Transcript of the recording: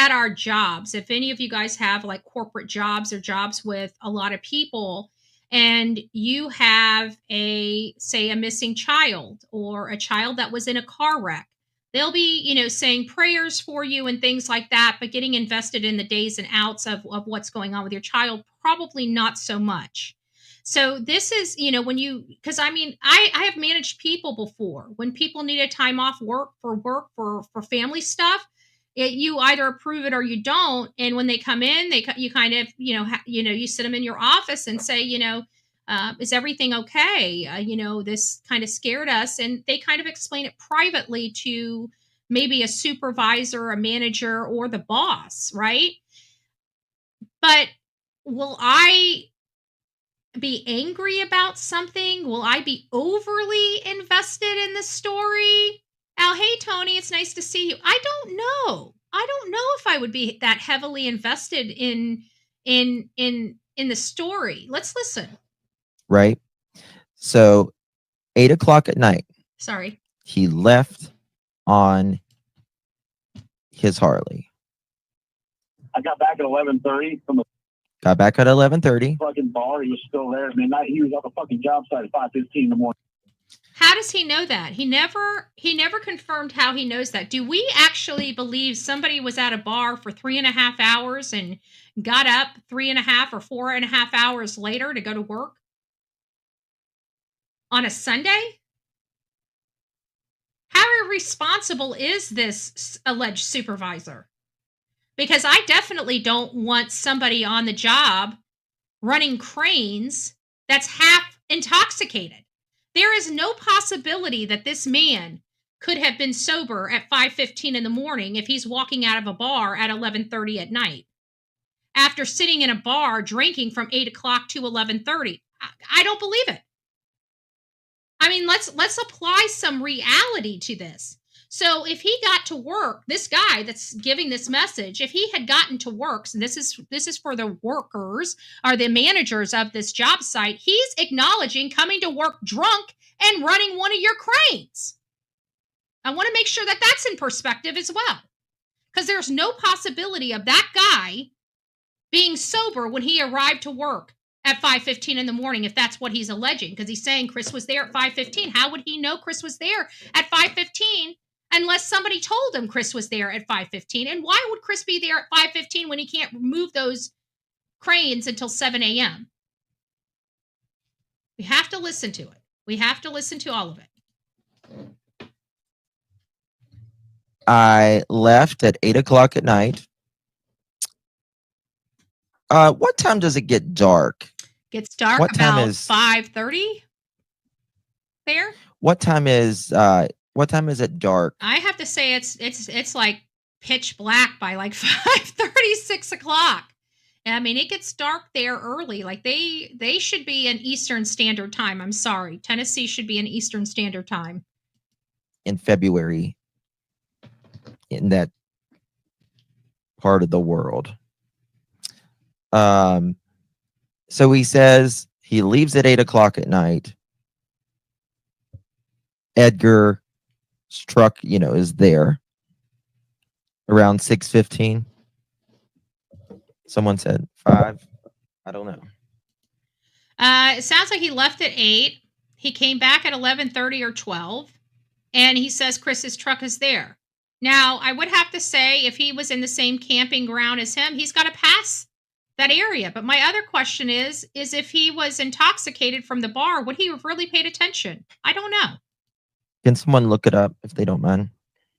at our jobs, if any of you guys have like corporate jobs or jobs with a lot of people, and you have say a missing child or a child that was in a car wreck, they'll be, saying prayers for you and things like that, but getting invested in the days and outs of what's going on with your child, probably not so much. So this is, because I have managed people before when people needed time off work for family stuff. You either approve it or you don't. And when they come in, you kind of, you sit them in your office and say, is everything okay? This kind of scared us. And they kind of explain it privately to maybe a supervisor, a manager, or the boss, right? But will I be angry about something? Will I be overly invested in the story? Al, hey Tony, it's nice to see you. I don't know. I don't know if I would be that heavily invested in the story. Let's listen. Right. So 8 o'clock at night. Sorry. He left on his Harley. I got back at 11:30 from the Got back at 11:30. fucking bar. He was still there at midnight. He was at the fucking job site at 5:15 in the morning. How does he know that? He never confirmed how he knows that. Do we actually believe somebody was at a bar for 3.5 hours and got up 3.5 or 4.5 hours later to go to work on a Sunday? How irresponsible is this alleged supervisor? Because I definitely don't want somebody on the job running cranes that's half intoxicated. There is no possibility that this man could have been sober at 5:15 in the morning if he's walking out of a bar at 11:30 at night after sitting in a bar drinking from 8 o'clock to 11:30. I don't believe it. I mean, let's apply some reality to this. So if he got to work, this guy that's giving this message, if he had gotten to work, and this is for the workers or the managers of this job site, he's acknowledging coming to work drunk and running one of your cranes. I want to make sure that that's in perspective as well, because there's no possibility of that guy being sober when he arrived to work at 5:15 in the morning, if that's what he's alleging, because he's saying Chris was there at 5:15. How would he know Chris was there at 5:15 unless somebody told him Chris was there at 5:15? And why would Chris be there at 5:15 when he can't move those cranes until 7 a.m.? We have to listen to it. We have to listen to all of it. I left at 8 o'clock at night. What time does it get dark? Gets dark What time about is- 5:30 there. What time is it dark? I have to say it's like pitch black by like 5:30, 6 o'clock. I mean, it gets dark there early. Like they should be in Eastern Standard Time. I'm sorry. Tennessee should be in Eastern Standard Time. In February, in that part of the world. So he says he leaves at 8 o'clock at night. Edgar's truck, is there around 6:15. Someone said 5. I don't know. It sounds like he left at 8. He came back at 11:30 or 12, and he says Chris's truck is there. Now, I would have to say if he was in the same camping ground as him, he's got to pass that area. But my other question is if he was intoxicated from the bar, would he have really paid attention? I don't know. Can someone look it up if they don't mind?